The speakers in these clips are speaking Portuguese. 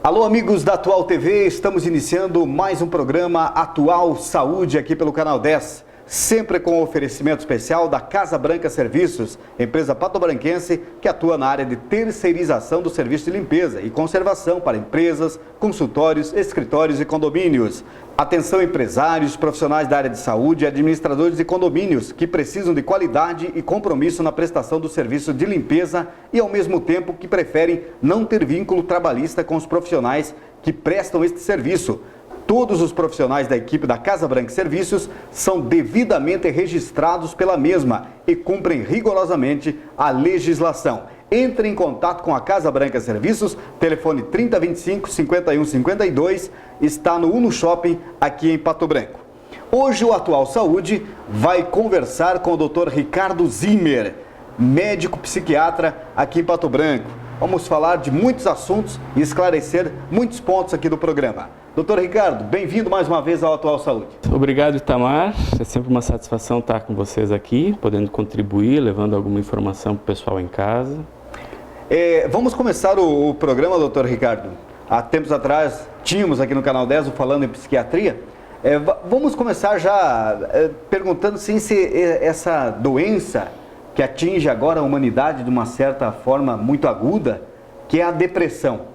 Alô, amigos da Atual TV, estamos iniciando mais um programa Atual Saúde aqui pelo Canal 10, sempre com oferecimento especial da Casa Branca Serviços, empresa patobranquense que atua na área de terceirização do serviço de limpeza e conservação para empresas, consultórios, escritórios e condomínios. Atenção empresários, profissionais da área de saúde e administradores de condomínios que precisam de qualidade e compromisso na prestação do serviço de limpeza e ao mesmo tempo que preferem não ter vínculo trabalhista com os profissionais que prestam este serviço. Todos os profissionais da equipe da Casa Branca Serviços são devidamente registrados pela mesma e cumprem rigorosamente a legislação. Entre em contato com a Casa Branca Serviços, telefone 3025-5152, está no Uno Shopping, aqui em Pato Branco. Hoje o Atual Saúde vai conversar com o Dr. Ricardo Zimmer, médico psiquiatra aqui em Pato Branco. Vamos falar de muitos assuntos e esclarecer muitos pontos aqui do programa. Doutor Ricardo, bem-vindo mais uma vez ao Atual Saúde. Obrigado, Itamar. É sempre uma satisfação estar com vocês aqui, podendo contribuir, levando alguma informação para o pessoal em casa. Vamos começar o programa, doutor Ricardo. Há tempos atrás, tínhamos aqui no Canal 10 o Falando em Psiquiatria. Vamos começar já perguntando se essa doença que atinge agora a humanidade de uma certa forma muito aguda, que é a depressão.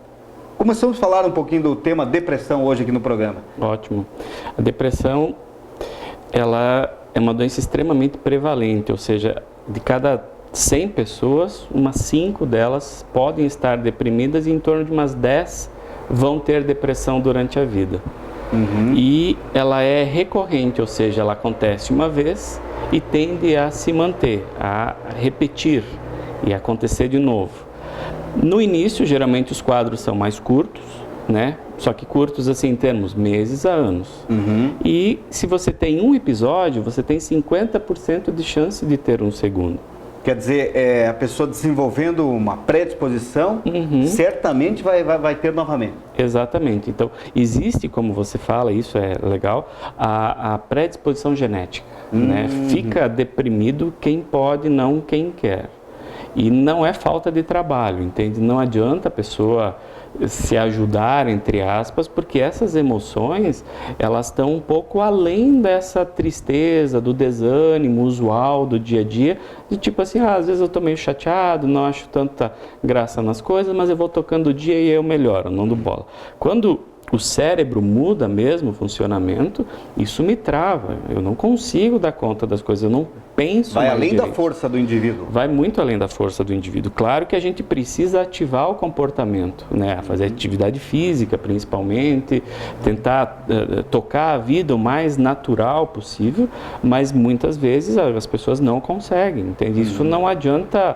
Começamos a falar um pouquinho do tema depressão hoje aqui no programa. Ótimo. A depressão, ela é uma doença extremamente prevalente, ou seja, de cada 100 pessoas, umas 5 delas podem estar deprimidas e em torno de umas 10 vão ter depressão durante a vida. E ela é recorrente, ou seja, ela acontece uma vez e tende a se manter, a repetir e acontecer de novo. No início, geralmente os quadros são mais curtos, né? Só que curtos assim em termos meses a anos. E se você tem um episódio, você tem 50% de chance de ter um segundo. Quer dizer, a pessoa desenvolvendo uma predisposição, certamente vai ter novamente. Exatamente. Então, existe, como você fala, isso é legal, a predisposição genética. Né? Fica deprimido quem pode, não quem quer. E não é falta de trabalho, entende? Não adianta a pessoa se ajudar, entre aspas, porque essas emoções, elas estão um pouco além dessa tristeza, do desânimo usual do dia a dia, de tipo assim, às vezes eu estou meio chateado, não acho tanta graça nas coisas, mas eu vou tocando o dia e eu melhoro, não dou bola. Quando o cérebro muda mesmo o funcionamento, isso me trava, eu não consigo dar conta das coisas, eu não penso mais direito. Vai além da força do indivíduo. Vai muito além da força do indivíduo. Claro que a gente precisa ativar o comportamento, né? Fazer atividade física principalmente, tentar tocar a vida o mais natural possível, mas muitas vezes as pessoas não conseguem, entende? Isso não adianta.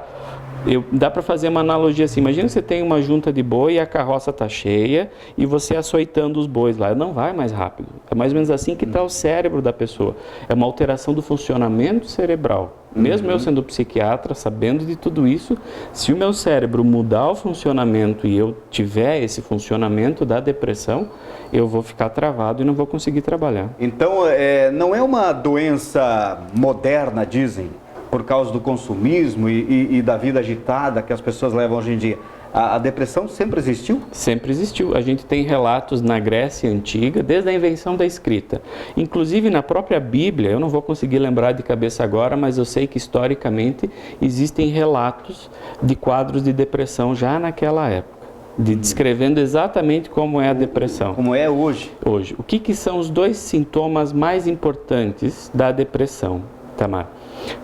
Dá para fazer uma analogia assim, imagina que você tem uma junta de boi e a carroça está cheia e você açoitando os bois lá, não vai mais rápido. É mais ou menos assim que está o cérebro da pessoa. É uma alteração do funcionamento cerebral. Mesmo eu sendo psiquiatra, sabendo de tudo isso, se o meu cérebro mudar o funcionamento e eu tiver esse funcionamento da depressão, eu vou ficar travado e não vou conseguir trabalhar. Então, não é uma doença moderna, dizem, por causa do consumismo e da vida agitada que as pessoas levam hoje em dia. A depressão sempre existiu? Sempre existiu. A gente tem relatos na Grécia Antiga, desde a invenção da escrita. Inclusive na própria Bíblia, eu não vou conseguir lembrar de cabeça agora, mas eu sei que historicamente existem relatos de quadros de depressão já naquela época. Descrevendo exatamente como é a depressão. Como é hoje? Hoje. O que são os 2 sintomas mais importantes da depressão, Tamar?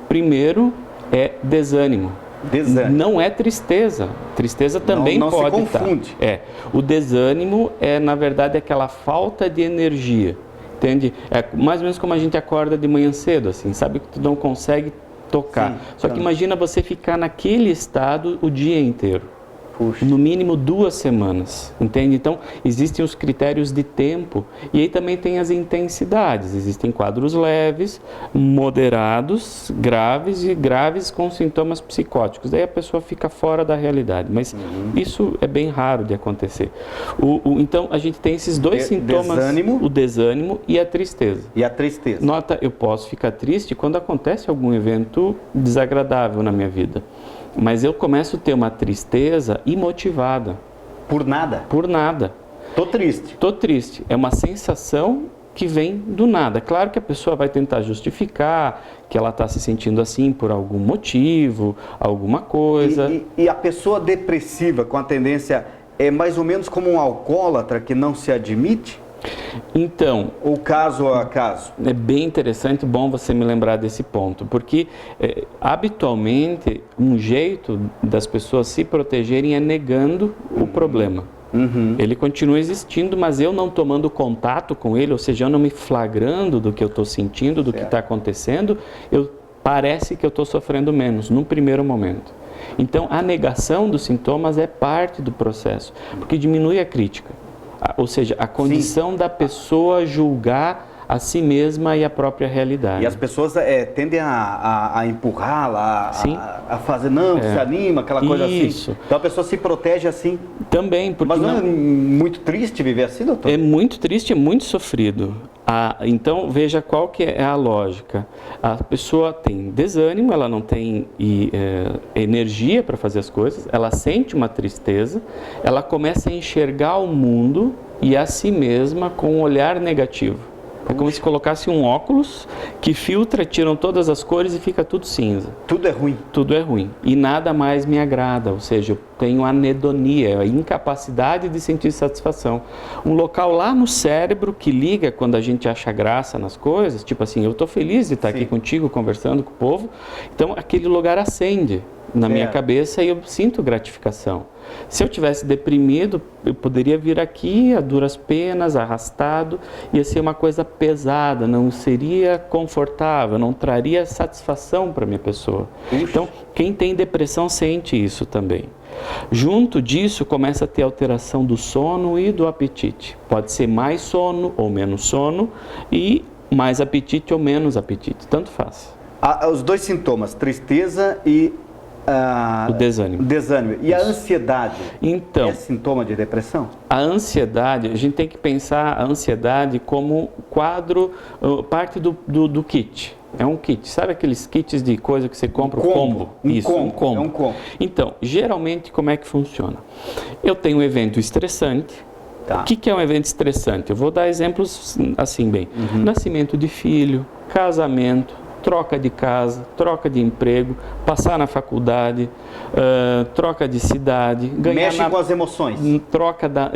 Primeiro é desânimo. Não é tristeza. Tristeza também não pode se confunde. estar. O desânimo é, na verdade, aquela falta de energia. Entende? É mais ou menos como a gente acorda de manhã cedo, assim, sabe que tu não consegue tocar. Sim, Só que imagina você ficar naquele estado o dia inteiro. Puxa. No mínimo 2 semanas, entende? Então, existem os critérios de tempo e aí também tem as intensidades. Existem quadros leves, moderados, graves e graves com sintomas psicóticos. Daí a pessoa fica fora da realidade, mas isso é bem raro de acontecer. Então, a gente tem esses 2 sintomas, o desânimo e a tristeza. E a tristeza. Nota, eu posso ficar triste quando acontece algum evento desagradável na minha vida. Mas eu começo a ter uma tristeza imotivada. Por nada? Por nada. Tô triste. Tô triste. É uma sensação que vem do nada. Claro que a pessoa vai tentar justificar que ela está se sentindo assim por algum motivo, alguma coisa. E a pessoa depressiva com a tendência é mais ou menos como um alcoólatra que não se admite? Então, ou caso a caso? É bem interessante, bom você me lembrar desse ponto, porque habitualmente um jeito das pessoas se protegerem é negando o problema. Ele continua existindo, mas eu não tomando contato com ele, ou seja, eu não me flagrando do que eu estou sentindo, do que está acontecendo, parece que eu estou sofrendo menos, num primeiro momento. Então, a negação dos sintomas é parte do processo, porque diminui a crítica. Ou seja, a condição da pessoa julgar a si mesma e a própria realidade. E as pessoas tendem a empurrá-la, a fazer, não, se anima, aquela coisa assim. Então a pessoa se protege assim. Também, porque mas não é muito triste viver assim, doutor? É muito triste, é muito sofrido. Então, veja qual que é a lógica. A pessoa tem desânimo, ela não tem energia para fazer as coisas, ela sente uma tristeza, ela começa a enxergar o mundo e a si mesma com um olhar negativo. É como se colocasse um óculos que filtra, tiram todas as cores e fica tudo cinza. Tudo é ruim. Tudo é ruim. E nada mais me agrada, ou seja, eu tenho anedonia, a incapacidade de sentir satisfação. Um local lá no cérebro que liga quando a gente acha graça nas coisas, tipo assim, eu estou feliz de estar aqui contigo, conversando com o povo, então aquele lugar acende na minha cabeça e eu sinto gratificação. Se eu tivesse deprimido, eu poderia vir aqui a duras penas, arrastado, ia ser uma coisa pesada, não seria confortável, não traria satisfação para a minha pessoa. Então, quem tem depressão sente isso também. Junto disso, começa a ter alteração do sono e do apetite. Pode ser mais sono ou menos sono e mais apetite ou menos apetite, tanto faz. Os dois sintomas, tristeza e o desânimo. E a ansiedade? Então, é sintoma de depressão? A ansiedade, a gente tem que pensar a ansiedade como quadro, parte do kit. É um kit. Sabe aqueles kits de coisa que você compra? Um combo. Isso, um combo. É um combo. Então, geralmente, como é que funciona? Eu tenho um evento estressante. O que é um evento estressante? Eu vou dar exemplos assim bem. Nascimento de filho, casamento, troca de casa, troca de emprego, passar na faculdade, troca de cidade, mexe com as emoções,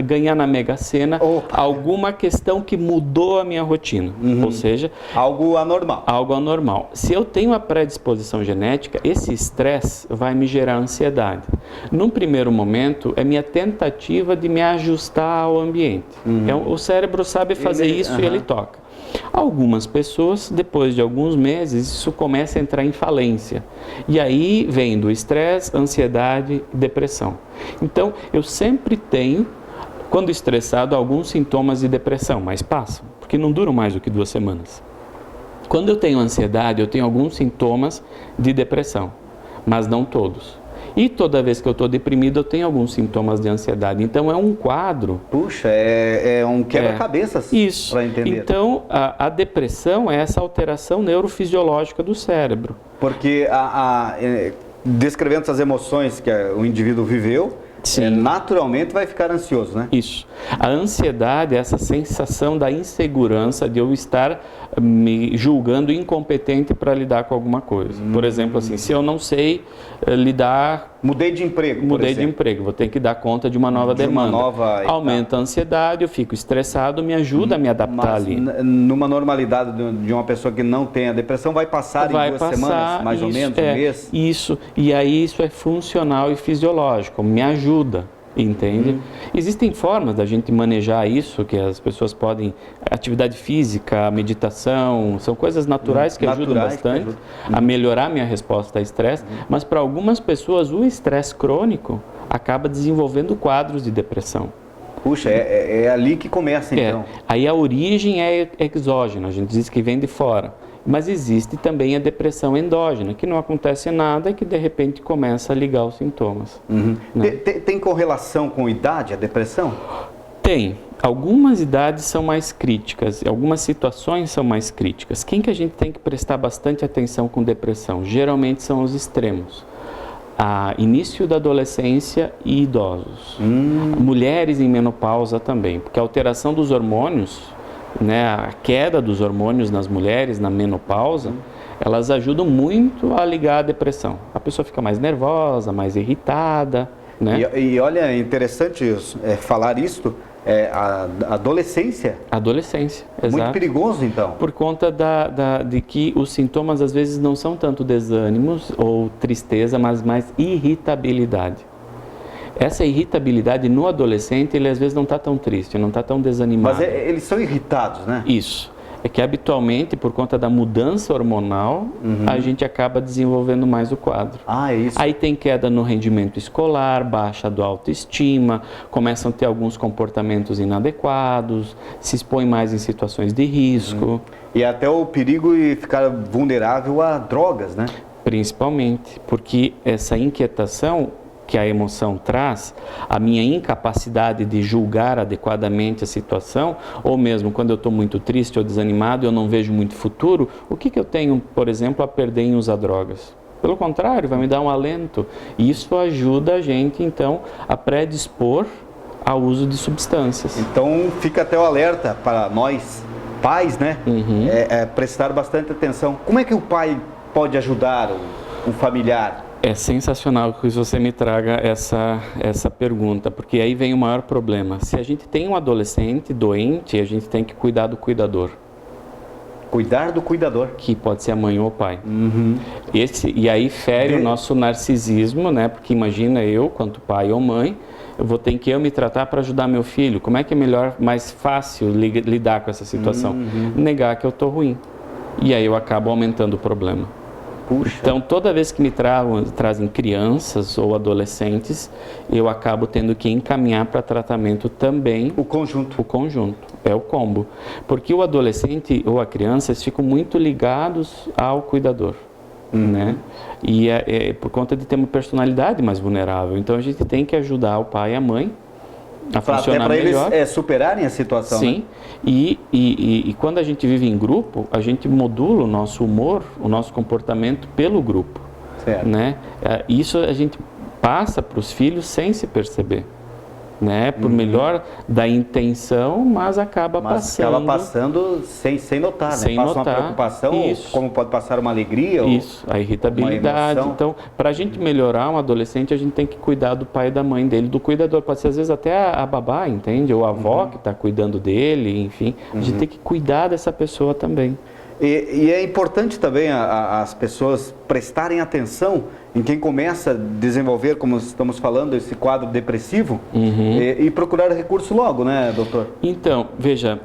ganhar na Mega Sena, alguma questão que mudou a minha rotina, ou seja, algo anormal. Algo anormal. Se eu tenho a predisposição genética, esse estresse vai me gerar ansiedade. Num primeiro momento, é minha tentativa de me ajustar ao ambiente. O cérebro sabe fazer isso e ele toca. Algumas pessoas, depois de alguns meses, isso começa a entrar em falência. E aí vem do estresse, ansiedade e depressão. Então, eu sempre tenho, quando estressado, alguns sintomas de depressão, mas passam, porque não duram mais do que 2 semanas. Quando eu tenho ansiedade, eu tenho alguns sintomas de depressão, mas não todos. E toda vez que eu estou deprimido, eu tenho alguns sintomas de ansiedade. Então, é um quadro... Puxa, é um quebra-cabeças para entender. Então, a depressão é essa alteração neurofisiológica do cérebro. Porque, descrevendo essas emoções que o indivíduo viveu, naturalmente vai ficar ansioso, né? Isso. A ansiedade é essa sensação da insegurança de eu estar me julgando incompetente para lidar com alguma coisa. Por exemplo, assim, se eu não sei lidar... Mudei de emprego, Mudei de emprego, vou ter que dar conta de uma nova demanda. Aumenta a ansiedade, eu fico estressado, me ajuda a me adaptar ali. Numa normalidade de uma pessoa que não tem a depressão, vai passar em 2 semanas, mais ou menos, um mês? Isso, e aí isso é funcional e fisiológico, me ajuda. Entende? Existem formas da gente manejar isso, que as pessoas podem, atividade física, meditação, são coisas naturais que ajudam bastante a melhorar minha resposta a estresse, mas para algumas pessoas o estresse crônico acaba desenvolvendo quadros de depressão. Puxa, é ali que começa então. Aí a origem é exógena, a gente diz que vem de fora. Mas existe também a depressão endógena, que não acontece nada e que de repente começa a ligar os sintomas. Né? Tem correlação com idade, a depressão? Tem. Algumas idades são mais críticas, algumas situações são mais críticas. Quem que a gente tem que prestar bastante atenção com depressão? Geralmente são os extremos. a início da adolescência e idosos. Mulheres em menopausa também, porque a alteração dos hormônios, né, a queda dos hormônios nas mulheres na menopausa, elas ajudam muito a ligar a depressão. A pessoa fica mais nervosa, mais irritada, né? E olha, é interessante isso, falar isto, a adolescência. Adolescência, exato. Muito perigoso, então. Por conta de que os sintomas às vezes não são tanto desânimos ou tristeza, mas mais irritabilidade. Essa irritabilidade no adolescente, ele às vezes não está tão triste, não está tão desanimado. Mas eles são irritados, né? Isso. É que habitualmente, por conta da mudança hormonal, a gente acaba desenvolvendo mais o quadro. Ah, é isso. Aí tem queda no rendimento escolar, baixa do autoestima, começam a ter alguns comportamentos inadequados, se expõem mais em situações de risco. E até o perigo de ficar vulnerável a drogas, né? Principalmente, porque essa inquietação que a emoção traz, a minha incapacidade de julgar adequadamente a situação, ou mesmo quando eu estou muito triste ou desanimado, eu não vejo muito futuro, o que eu tenho, por exemplo, a perder em usar drogas? Pelo contrário, vai me dar um alento. E isso ajuda a gente, então, a predispor ao uso de substâncias. Então, fica até o alerta para nós, pais, né? Prestar bastante atenção. Como é que o pai pode ajudar um familiar? É sensacional que você me traga essa pergunta, porque aí vem o maior problema. Se a gente tem um adolescente doente, a gente tem que cuidar do cuidador. Cuidar do cuidador. Que pode ser a mãe ou o pai. E aí fere o nosso narcisismo, né? Porque imagina eu, quanto pai ou mãe, eu vou ter que me tratar para ajudar meu filho. Como é que é melhor, mais fácil lidar com essa situação? Negar que eu estou ruim. E aí eu acabo aumentando o problema. Puxa. Então, toda vez que me trazem crianças ou adolescentes, eu acabo tendo que encaminhar para tratamento também o conjunto. O conjunto, é o combo. Porque o adolescente ou a criança, eles ficam muito ligados ao cuidador, né? E é por conta de ter uma personalidade mais vulnerável. Então, a gente tem que ajudar o pai e a mãe a funcionar melhor. Até para eles superarem a situação. Sim, né? E quando a gente vive em grupo, a gente modula o nosso humor, o nosso comportamento pelo grupo. Certo. Né? Isso a gente passa para os filhos sem se perceber. Né? Por melhor da intenção, mas acaba passando sem notar, sem né? Passa notar. uma preocupação, Isso. como pode passar uma alegria. Isso, a irritabilidade. Então, para a gente melhorar um adolescente, a gente tem que cuidar do pai e da mãe dele, do cuidador. Pode ser às vezes até a babá, entende? Ou a avó que está cuidando dele, enfim. A gente tem que cuidar dessa pessoa também. E é importante também as pessoas prestarem atenção em quem começa a desenvolver, como estamos falando, esse quadro depressivo e procurar recurso logo, né, doutor? Então, veja,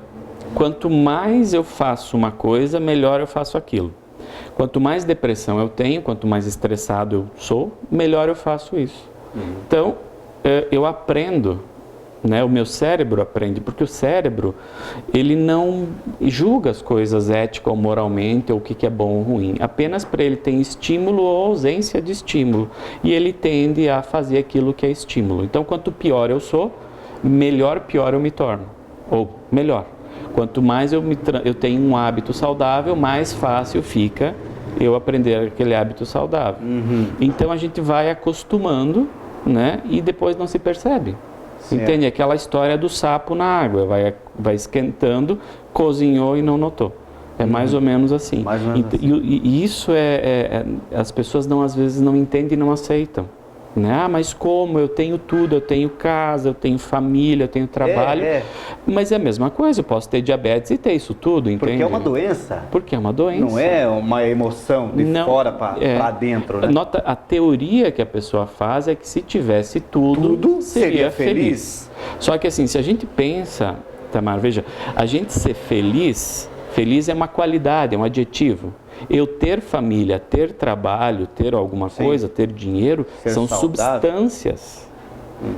quanto mais eu faço uma coisa, melhor eu faço aquilo. Quanto mais depressão eu tenho, quanto mais estressado eu sou, melhor eu faço isso. Então, eu aprendo. Né? O meu cérebro aprende, porque o cérebro, ele não julga as coisas ética ou moralmente, ou o que é bom ou ruim. Apenas para ele tem estímulo ou ausência de estímulo. E ele tende a fazer aquilo que é estímulo. Então, quanto pior eu sou, pior eu me torno. Ou melhor, quanto mais eu tenho um hábito saudável, mais fácil fica eu aprender aquele hábito saudável. Então, a gente vai acostumando, né? E depois não se percebe. Certo. Entende? Aquela história do sapo na água, vai esquentando, cozinhou e não notou. É mais ou menos assim. Mais ou menos assim. E isso as pessoas às vezes não entendem e não aceitam. Né? Ah, mas como? Eu tenho tudo, eu tenho casa, eu tenho família, eu tenho trabalho. Mas é a mesma coisa, eu posso ter diabetes e ter isso tudo, entende? Porque é uma doença. Porque é uma doença. Não é uma emoção de fora para dentro, né? Nota, a teoria que a pessoa faz é que se tivesse tudo seria feliz. Só que assim, se a gente pensa, Tamar, veja, a gente ser feliz é uma qualidade, é um adjetivo. Eu ter família, ter trabalho, ter alguma coisa, ter dinheiro, são substâncias,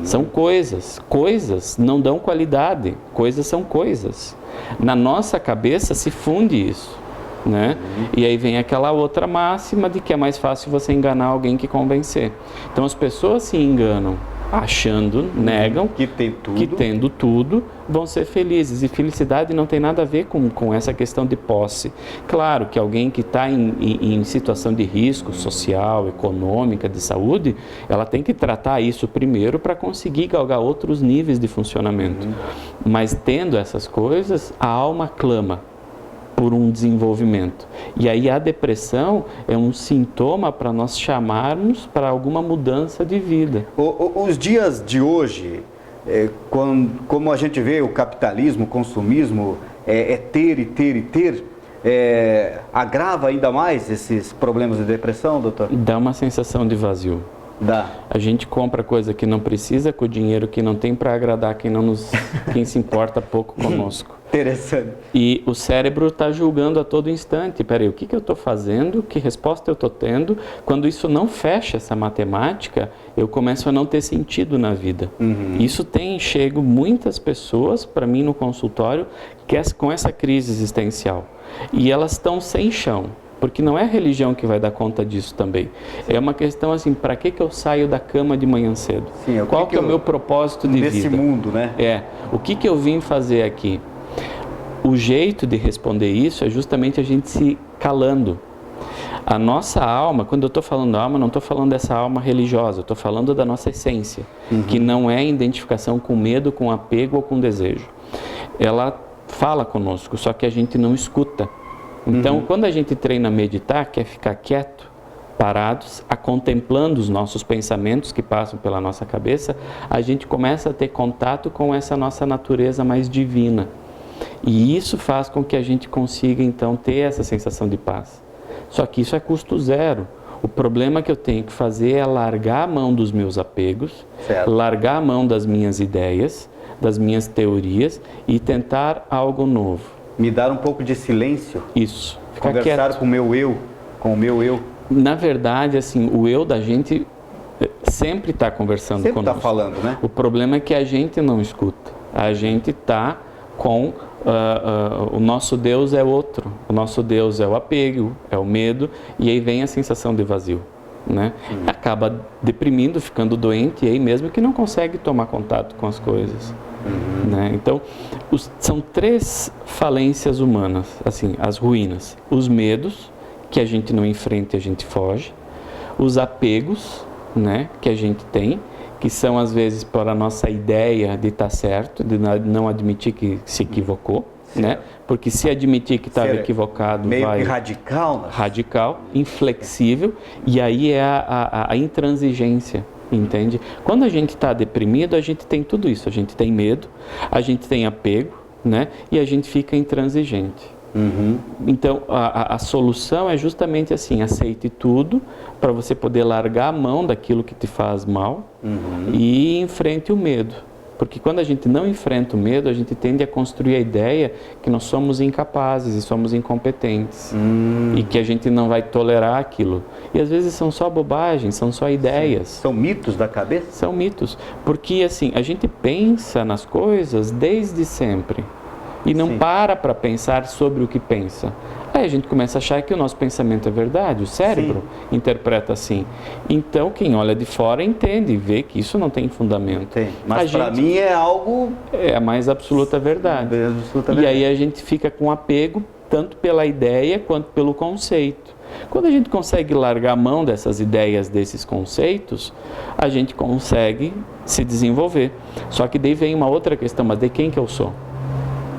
são coisas. Coisas não dão qualidade, coisas são coisas. Na nossa cabeça se funde isso, né? E aí vem aquela outra máxima de que é mais fácil você enganar alguém que convencer. Então as pessoas se enganam achando, negam que tem tudo, que tendo tudo vão ser felizes. E felicidade não tem nada a ver com essa questão de posse. Claro que alguém que está em situação de risco social, econômica, de saúde, ela tem que tratar isso primeiro para conseguir galgar outros níveis de funcionamento. Mas tendo essas coisas, a alma clama por um desenvolvimento. E aí a depressão é um sintoma para nós chamarmos para alguma mudança de vida. Os dias de hoje, como a gente vê o capitalismo, o consumismo, ter e ter e ter, agrava ainda mais esses problemas de depressão, doutor? Dá uma sensação de vazio. Dá. A gente compra coisa que não precisa com o dinheiro que não tem para agradar quem se importa pouco conosco. Interessante. E o cérebro está julgando a todo instante. Peraí, o que eu estou fazendo? Que resposta eu estou tendo? Quando isso não fecha essa matemática, eu começo a não ter sentido na vida. Isso tem chego muitas pessoas para mim no consultório com essa crise existencial. E elas estão sem chão. Porque não é a religião que vai dar conta disso também. Sim. É uma questão assim, para que eu saio da cama de manhã cedo? Sim, qual que é o meu propósito de vida? Nesse mundo, né? O que eu vim fazer aqui? O jeito de responder isso é justamente a gente se calando. A nossa alma, quando eu estou falando alma, não estou falando dessa alma religiosa, eu estou falando da nossa essência, que não é identificação com medo, com apego ou com desejo. Ela fala conosco, só que a gente não escuta. Então, quando a gente treina a meditar, que é ficar quieto, parados, contemplando os nossos pensamentos que passam pela nossa cabeça, a gente começa a ter contato com essa nossa natureza mais divina. E isso faz com que a gente consiga, então, ter essa sensação de paz. Só que isso é custo zero. O problema que eu tenho que fazer é largar a mão dos meus apegos, largar a mão das minhas ideias, das minhas teorias e tentar algo novo. Me dar um pouco de silêncio. Isso. Ficar conversar quieto. com o meu eu. Na verdade, assim, o eu da gente sempre está conversando conosco. Sempre está falando, né? O problema é que a gente não escuta. A gente está com... o nosso Deus é outro. O nosso Deus é o apego, é o medo. E aí vem a sensação de vazio. Né? Acaba deprimindo, ficando doente. E aí mesmo que não consegue tomar contato com as coisas. Né? Então, são 3 falências humanas, assim, as ruínas. Os medos, que a gente não enfrenta e a gente foge. Os apegos, né, que a gente tem, que são às vezes por a nossa ideia de estar certo, de não admitir que se equivocou. Né? Porque se admitir que estava equivocado, meio vai... que radical, né? Radical, inflexível, e aí é a intransigência. Entende? Quando a gente está deprimido, a gente tem tudo isso. A gente tem medo, a gente tem apego, né? E a gente fica intransigente. Então, a solução é justamente assim, aceite tudo para você poder largar a mão daquilo que te faz mal e enfrente o medo. Porque quando a gente não enfrenta o medo, a gente tende a construir a ideia que nós somos incapazes e somos incompetentes. E que a gente não vai tolerar aquilo. E às vezes são só bobagens, são só ideias. Sim. São mitos da cabeça? São mitos. Porque assim, a gente pensa nas coisas desde sempre. E não para pensar sobre o que pensa. Aí a gente começa a achar que o nosso pensamento é verdade, o cérebro interpreta assim. Então, quem olha de fora entende e vê que isso não tem fundamento. Tem. Mas para mim é algo... É a mais absoluta verdade. E aí a gente fica com apego, tanto pela ideia quanto pelo conceito. Quando a gente consegue largar a mão dessas ideias, desses conceitos, a gente consegue se desenvolver. Só que daí vem uma outra questão, mas de quem que eu sou?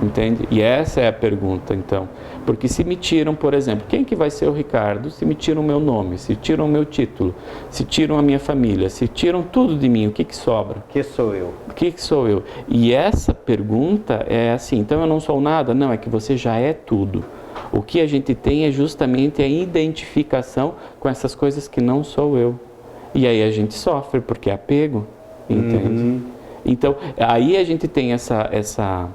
Entende? E essa é a pergunta, então. Porque se me tiram, por exemplo, quem que vai ser o Ricardo? Se me tiram o meu nome, se tiram o meu título, se tiram a minha família, se tiram tudo de mim, o que que sobra? O que sou eu? O que que sou eu? E essa pergunta é assim, então eu não sou nada? Não, é que você já é tudo. O que a gente tem é justamente a identificação com essas coisas que não sou eu. E aí a gente sofre, porque é apego, entende? Então, aí a gente tem essa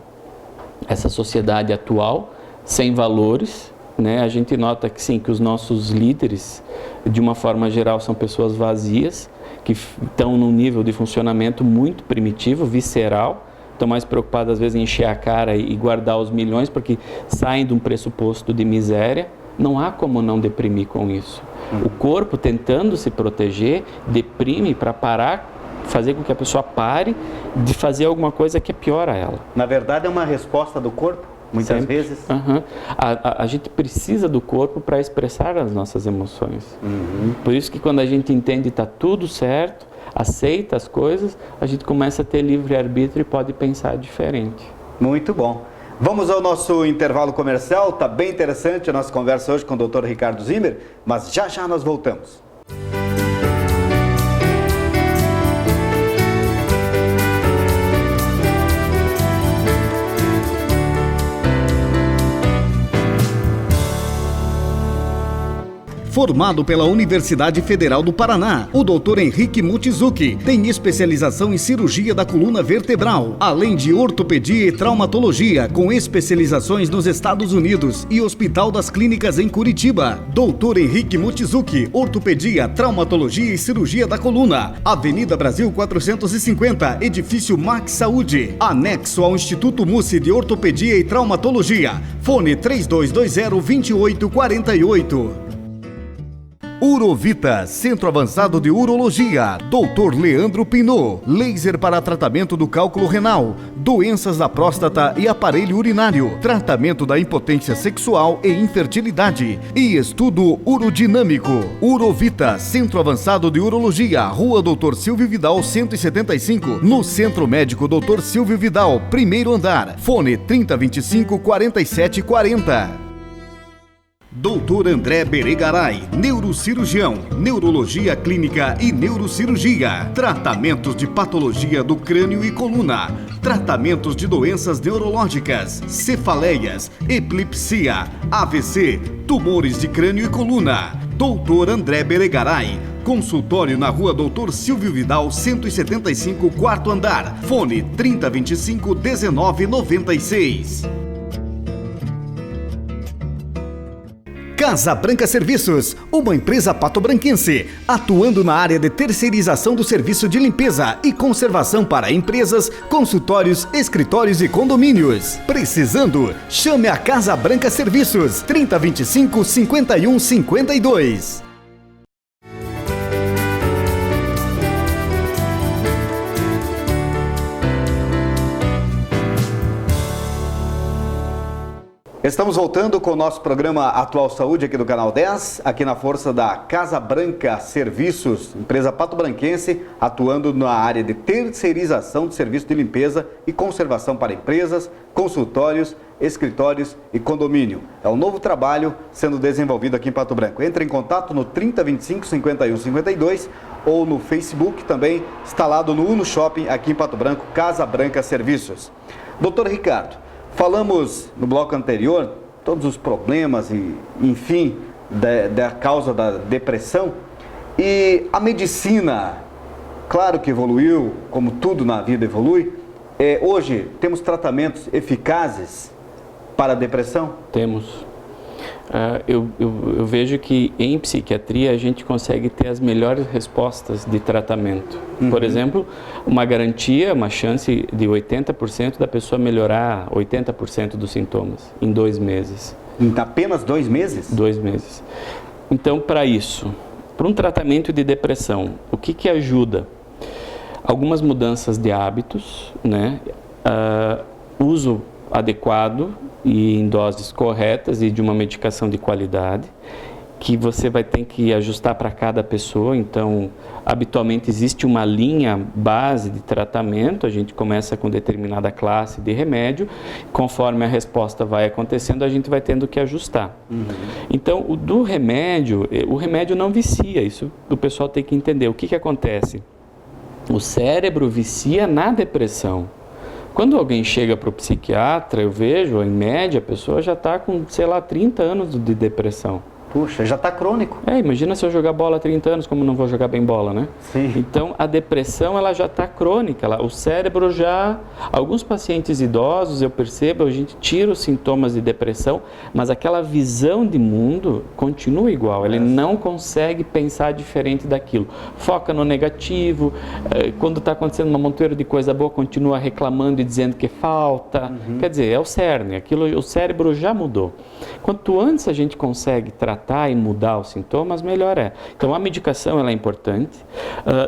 sociedade atual, sem valores, né? A gente nota que sim, que os nossos líderes, de uma forma geral, são pessoas vazias, que estão num nível de funcionamento muito primitivo, visceral, estão mais preocupados às vezes em encher a cara e guardar os milhões, porque saem de um pressuposto de miséria. Não há como não deprimir com isso. O corpo, tentando se proteger, deprime para parar fazer com que a pessoa pare de fazer alguma coisa que é pior a ela. Na verdade, é uma resposta do corpo, muitas vezes. A gente precisa do corpo para expressar as nossas emoções. Por isso que quando a gente entende que está tudo certo, aceita as coisas, a gente começa a ter livre-arbítrio e pode pensar diferente. Muito bom. Vamos ao nosso intervalo comercial. Está bem interessante a nossa conversa hoje com o Dr. Ricardo Zimmer, mas já já nós voltamos. Formado pela Universidade Federal do Paraná, o Dr. Henrique Mochizuki tem especialização em cirurgia da coluna vertebral, além de ortopedia e traumatologia, com especializações nos Estados Unidos e Hospital das Clínicas em Curitiba. Dr. Henrique Mochizuki, ortopedia, traumatologia e cirurgia da coluna. Avenida Brasil 450, edifício Max Saúde, anexo ao Instituto Mussi de Ortopedia e Traumatologia. Fone 3220-2848. Urovita, Centro Avançado de Urologia, Dr. Leandro Pinot, laser para tratamento do cálculo renal, doenças da próstata e aparelho urinário, tratamento da impotência sexual e infertilidade e estudo urodinâmico. Urovita, Centro Avançado de Urologia, Rua Dr. Silvio Vidal 175, no Centro Médico Dr. Silvio Vidal, primeiro andar, fone 3025-4740. Dr. André Beregaray, neurocirurgião, neurologia clínica e neurocirurgia, tratamentos de patologia do crânio e coluna, tratamentos de doenças neurológicas, cefaleias, epilepsia, AVC, tumores de crânio e coluna. Dr. André Beregaray, consultório na Rua Dr. Silvio Vidal 175, quarto andar, fone 3025-1996. Casa Branca Serviços, uma empresa patobranquense, atuando na área de terceirização do serviço de limpeza e conservação para empresas, consultórios, escritórios e condomínios. Precisando? Chame a Casa Branca Serviços, 3025-5152. Estamos voltando com o nosso programa Atual Saúde aqui do Canal 10, aqui na força da Casa Branca Serviços, empresa patobranquense, atuando na área de terceirização de serviço de limpeza e conservação para empresas, consultórios, escritórios e condomínio. É um novo trabalho sendo desenvolvido aqui em Pato Branco. Entre em contato no 3025-5152 ou no Facebook, também instalado no Uno Shopping aqui em Pato Branco, Casa Branca Serviços. Doutor Ricardo, falamos no bloco anterior todos os problemas e, enfim, da causa da depressão, e a medicina, claro que evoluiu, como tudo na vida evolui. Hoje temos tratamentos eficazes para a depressão? Temos. Eu vejo que em psiquiatria a gente consegue ter as melhores respostas de tratamento. Por exemplo, uma garantia, uma chance de 80% da pessoa melhorar 80% dos sintomas em 2 meses. Em apenas 2 meses? 2 meses. Então, para isso, para um tratamento de depressão, o que ajuda? Algumas mudanças de hábitos, né? Uso adequado e em doses corretas e de uma medicação de qualidade, que você vai ter que ajustar para cada pessoa. Então, habitualmente existe uma linha base de tratamento, a gente começa com determinada classe de remédio, conforme a resposta vai acontecendo, a gente vai tendo que ajustar. Então, o remédio não vicia, isso o pessoal tem que entender. O que acontece? O cérebro vicia na depressão. Quando alguém chega para o psiquiatra, eu vejo, em média, a pessoa já está com, 30 anos de depressão. Puxa, já está crônico. Imagina se eu jogar bola há 30 anos, como não vou jogar bem bola, né? Sim. Então, a depressão, ela já está crônica. O cérebro já... Alguns pacientes idosos, eu percebo, a gente tira os sintomas de depressão, mas aquela visão de mundo continua igual. Ele não consegue pensar diferente daquilo. Foca no negativo. Quando está acontecendo uma montoeira de coisa boa, continua reclamando e dizendo que falta. Quer dizer, é o cerne. O cérebro já mudou. Quanto antes a gente consegue tratar tratar e mudar os sintomas, melhor é. Então a medicação ela é importante,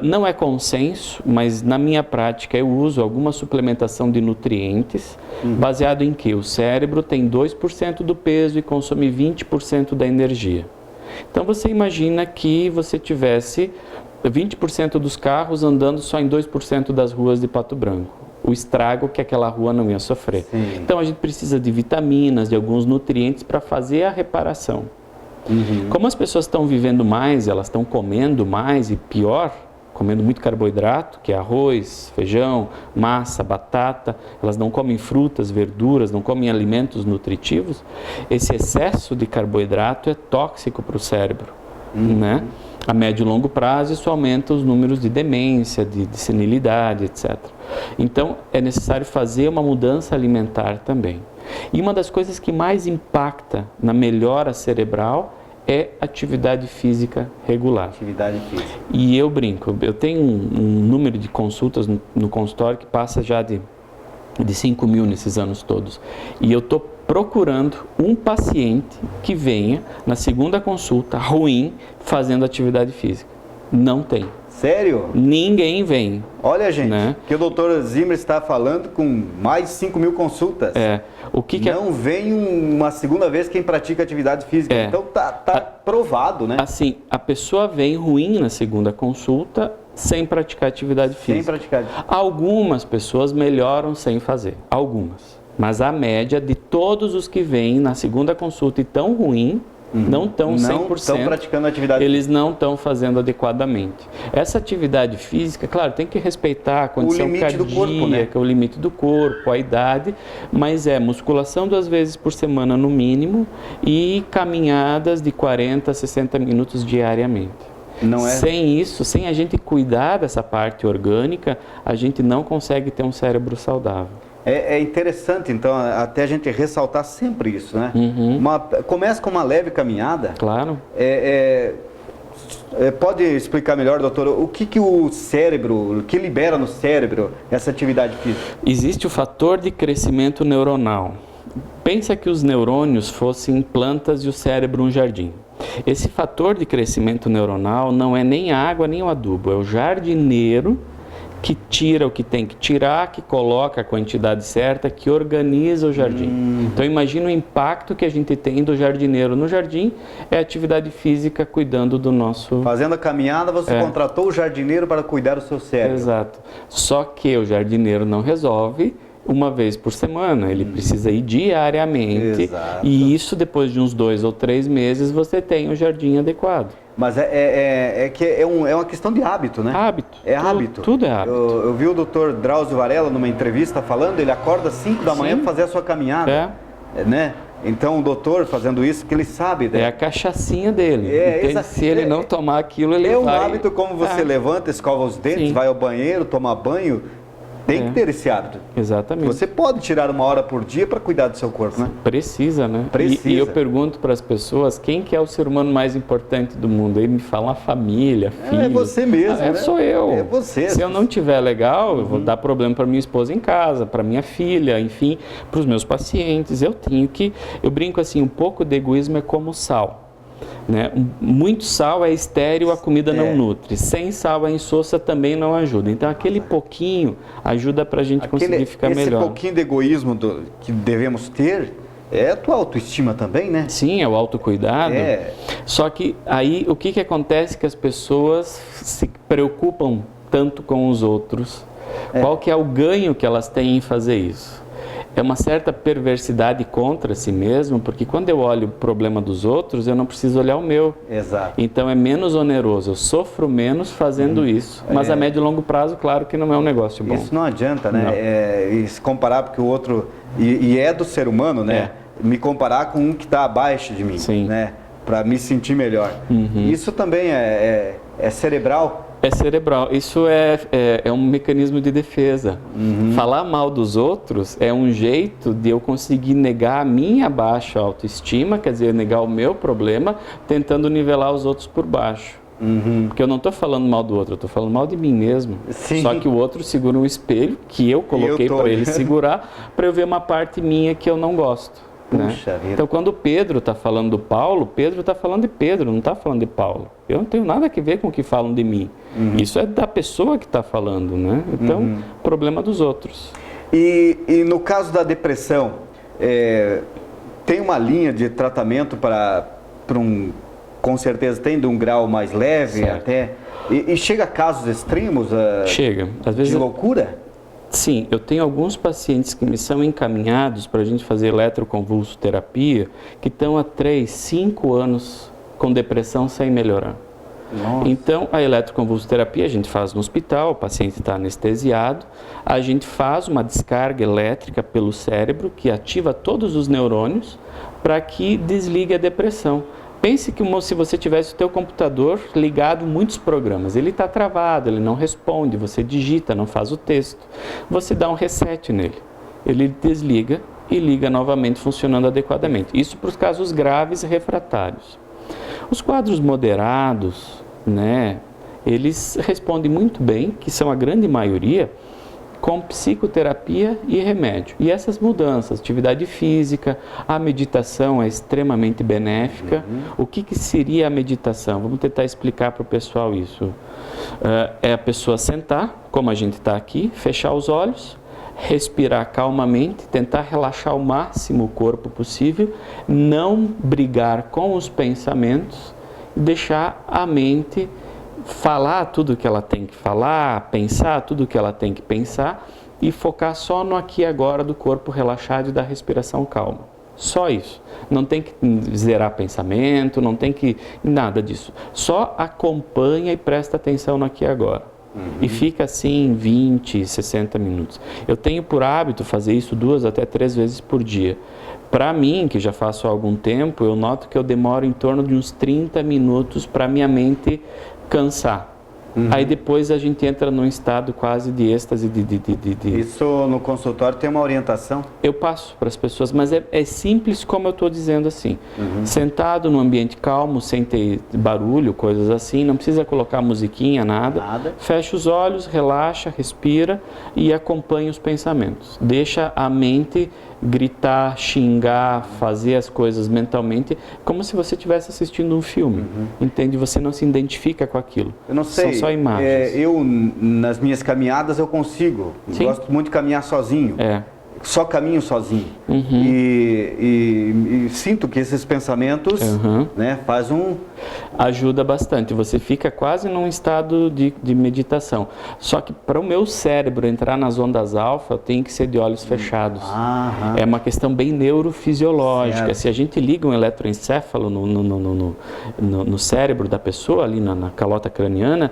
não é consenso, mas na minha prática eu uso alguma suplementação de nutrientes, baseado em que o cérebro tem 2% do peso e consome 20% da energia. Então você imagina que você tivesse 20% dos carros andando só em 2% das ruas de Pato Branco. O estrago que aquela rua não ia sofrer. Sim. Então a gente precisa de vitaminas, de alguns nutrientes para fazer a reparação. Como as pessoas estão vivendo mais, elas estão comendo mais e pior, comendo muito carboidrato, que é arroz, feijão, massa, batata, elas não comem frutas, verduras, não comem alimentos nutritivos, esse excesso de carboidrato é tóxico para o cérebro, né? A médio e longo prazo isso aumenta os números de demência, de senilidade, etc. Então é necessário fazer uma mudança alimentar também. E uma das coisas que mais impacta na melhora cerebral é atividade física regular. Atividade física. E eu brinco, eu tenho um número de consultas no consultório que passa já de 5 mil nesses anos todos. E eu estou procurando um paciente que venha na segunda consulta ruim fazendo atividade física. Não tem. Sério? Ninguém vem. Olha, gente, né? que o Dr. Zimmer está falando com mais de 5 mil consultas. O que não vem uma segunda vez quem pratica atividade física. Então tá provado, né? Assim, a pessoa vem ruim na segunda consulta sem praticar atividade física. Sem praticar. Algumas pessoas melhoram sem fazer. Algumas. Mas a média de todos os que vêm na segunda consulta e tão ruim, não estão 100%, não estão praticando atividade eles física. não estão fazendo adequadamente. Essa atividade física, claro, tem que respeitar a condição cardíaca, do corpo, né? o limite do corpo, a idade, mas é musculação 2 vezes por semana no mínimo e caminhadas de 40 a 60 minutos diariamente. Não é? Sem isso, sem a gente cuidar dessa parte orgânica, a gente não consegue ter um cérebro saudável. É interessante, então, até a gente ressaltar sempre isso, né? Começa com uma leve caminhada. Claro. Pode explicar melhor, doutor, o que o cérebro, o que libera no cérebro essa atividade física? Existe o fator de crescimento neuronal. Pensa que os neurônios fossem plantas e o cérebro um jardim. Esse fator de crescimento neuronal não é nem a água nem o adubo, é o jardineiro que tira o que tem que tirar, que coloca a quantidade certa, que organiza o jardim. Então imagina o impacto que a gente tem do jardineiro no jardim, é atividade física cuidando do nosso... Fazendo a caminhada, você contratou o jardineiro para cuidar do seu cérebro. Exato. Só que o jardineiro não resolve uma vez por semana, ele precisa ir diariamente. Exato. E isso depois de uns 2 ou 3 meses você tem o jardim adequado. Mas é uma questão de hábito, né? Hábito. É hábito. Tudo é hábito. Eu vi o Dr. Drauzio Varela numa entrevista falando, ele acorda às 5 da manhã para fazer a sua caminhada. Né? Então o doutor fazendo isso, que ele sabe. Né? É a cachaçinha dele. Se ele não tomar aquilo, ele vai... É um hábito como você levanta, escova os dentes, vai ao banheiro, toma banho. Tem que ter esse hábito. Exatamente. Você pode tirar 1 hora por dia para cuidar do seu corpo, né? Precisa, né? Precisa. E eu pergunto para as pessoas, quem que é o ser humano mais importante do mundo? Aí me falam a família, filho. É você mesmo, né? Sou eu. É você. Se eu não tiver legal, eu vou dar problema para minha esposa em casa, para minha filha, enfim, para os meus pacientes. Eu brinco assim, um pouco de egoísmo é como sal. Né? Muito sal é estéril, a comida não nutre. Sem sal a insossa também não ajuda. Então aquele pouquinho ajuda para a gente conseguir ficar melhor. Esse pouquinho de egoísmo que devemos ter é a tua autoestima também, né? Sim, é o autocuidado. Só que aí o que acontece que as pessoas se preocupam tanto com os outros? Qual que é o ganho que elas têm em fazer isso? É uma certa perversidade contra si mesmo, porque quando eu olho o problema dos outros, eu não preciso olhar o meu. Exato. Então é menos oneroso, eu sofro menos fazendo isso. Mas a médio e longo prazo, claro que não é um negócio bom. Isso não adianta, né? E se comparar porque o outro... E é do ser humano, né? Me comparar com um que está abaixo de mim, né? Para me sentir melhor. Isso também é cerebral. É cerebral. Isso é um mecanismo de defesa. Falar mal dos outros é um jeito de eu conseguir negar a minha baixa autoestima, quer dizer, negar o meu problema, tentando nivelar os outros por baixo. Porque eu não estou falando mal do outro, eu estou falando mal de mim mesmo. Sim. Só que o outro segura um espelho que eu coloquei para ele segurar, para eu ver uma parte minha que eu não gosto. Puxa vida. Então, quando o Pedro está falando do Paulo, Pedro está falando de Pedro, não está falando de Paulo. Eu não tenho nada a ver com o que falam de mim. Isso é da pessoa que está falando, né? Então, problema dos outros. E no caso da depressão, tem uma linha de tratamento para com certeza tem de um grau mais leve certo. até... E chega a casos extremos chega. Às vezes, de loucura? Sim, eu tenho alguns pacientes que me são encaminhados para a gente fazer eletroconvulsoterapia que estão há 3, 5 anos com depressão sem melhorar. Nossa. Então, a eletroconvulsoterapia a gente faz no hospital, o paciente está anestesiado, a gente faz uma descarga elétrica pelo cérebro que ativa todos os neurônios para que desligue a depressão. Pense que se você tivesse o teu computador ligado muitos programas, ele está travado, ele não responde, você digita, não faz o texto. Você dá um reset nele, ele desliga e liga novamente funcionando adequadamente. Isso para os casos graves e refratários. Os quadros moderados, né, eles respondem muito bem, que são a grande maioria, com psicoterapia e remédio. E essas mudanças, atividade física, a meditação é extremamente benéfica. O que seria a meditação? Vamos tentar explicar para o pessoal isso. É a pessoa sentar, como a gente está aqui, fechar os olhos, respirar calmamente, tentar relaxar ao máximo o corpo possível, não brigar com os pensamentos, deixar a mente falar tudo o que ela tem que falar, pensar tudo o que ela tem que pensar e focar só no aqui e agora do corpo relaxado e da respiração calma. Só isso. Não tem que zerar pensamento, não tem que... nada disso. Só acompanha e presta atenção no aqui e agora. E fica assim 20, 60 minutos. Eu tenho por hábito fazer isso 2 até 3 vezes por dia. Para mim, que já faço há algum tempo, eu noto que eu demoro em torno de uns 30 minutos para minha mente cansar. Aí depois a gente entra num estado quase de êxtase. Isso no consultório tem uma orientação? Eu passo para as pessoas, mas é simples como eu estou dizendo assim. Sentado num ambiente calmo, sem ter barulho, coisas assim, não precisa colocar musiquinha, nada. Fecha os olhos, relaxa, respira e acompanha os pensamentos. Deixa a mente gritar, xingar, fazer as coisas mentalmente, como se você estivesse assistindo um filme, entende? Você não se identifica com aquilo. Eu não sei, são só imagens. Eu, nas minhas caminhadas, eu consigo. Sim. Gosto muito de caminhar sozinho. Só caminho sozinho. E sinto que esses pensamentos né, faz ajuda bastante. Você fica quase num estado de meditação. Só que para o meu cérebro entrar nas ondas alfa, tem que ser de olhos fechados. É uma questão bem neurofisiológica. Certo. Se a gente liga um eletroencéfalo no cérebro da pessoa, ali na calota craniana,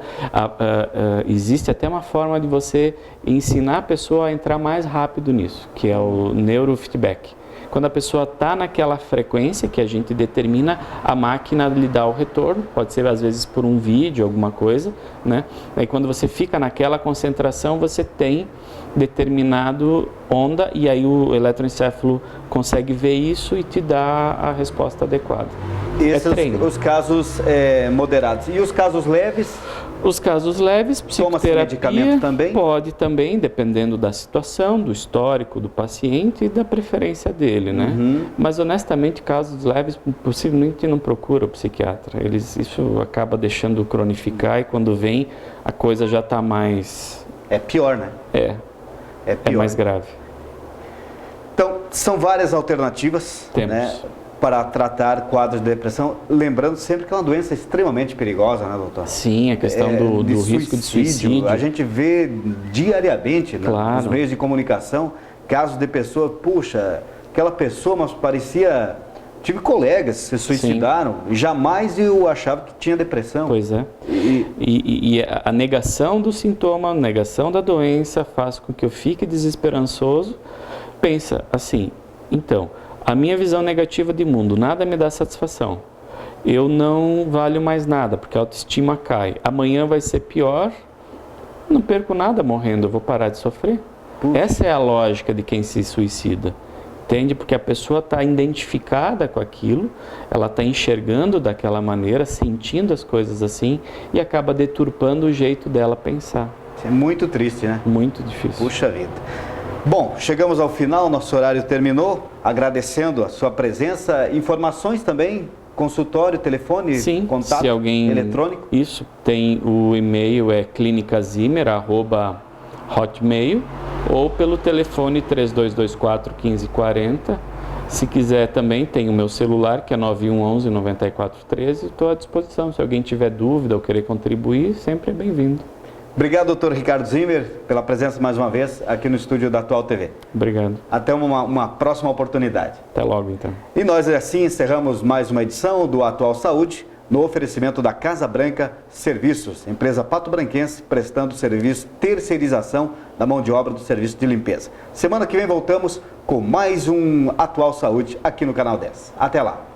existe até uma forma de você ensinar a pessoa a entrar mais rápido nisso, que é o neurofeedback. Quando a pessoa está naquela frequência que a gente determina, a máquina lhe dá o retorno, pode ser às vezes por um vídeo, alguma coisa, né? Aí quando você fica naquela concentração, você tem determinado onda e aí o eletroencéfalo consegue ver isso e te dá a resposta adequada. Esses os casos moderados. E os casos leves? Os casos leves, psicoterapia, medicamento também? Pode também, dependendo da situação, do histórico do paciente e da preferência dele, né? Mas honestamente, casos leves, possivelmente não procura o psiquiatra. Isso acaba deixando cronificar e quando vem, a coisa já está mais... É pior, né? É pior. É mais grave. Então, são várias alternativas, Temos. Né, para tratar quadros de depressão, lembrando sempre que é uma doença extremamente perigosa, né, doutor? Sim, a questão do risco de suicídio. A gente vê diariamente, claro, nos meios de comunicação casos de pessoa, puxa, aquela pessoa, mas parecia... Tive colegas que se suicidaram e jamais eu achava que tinha depressão. Pois é. E a negação do sintoma, a negação da doença faz com que eu fique desesperançoso. Pensa assim, então, a minha visão negativa de mundo, nada me dá satisfação. Eu não valho mais nada, porque a autoestima cai. Amanhã vai ser pior, não perco nada morrendo, eu vou parar de sofrer. Essa é a lógica de quem se suicida. Entende? Porque a pessoa está identificada com aquilo, ela está enxergando daquela maneira, sentindo as coisas assim e acaba deturpando o jeito dela pensar. Isso é muito triste, né? Muito difícil. Puxa vida. Bom, chegamos ao final, nosso horário terminou. Agradecendo a sua presença. Informações também, consultório, telefone, Sim, contato se alguém, eletrônico? Isso, tem o e-mail, é clinicazimer@hotmail, ou pelo telefone 3224-1540. Se quiser também, tem o meu celular, que é 9111-9413. Estou à disposição. Se alguém tiver dúvida ou querer contribuir, sempre é bem-vindo. Obrigado, doutor Ricardo Zimmer, pela presença mais uma vez aqui no estúdio da Atual TV. Obrigado. Até uma próxima oportunidade. Até logo, então. E nós assim encerramos mais uma edição do Atual Saúde, no oferecimento da Casa Branca Serviços, empresa pato-branquense prestando serviço, terceirização da mão de obra do serviço de limpeza. Semana que vem voltamos com mais um Atual Saúde aqui no Canal 10. Até lá!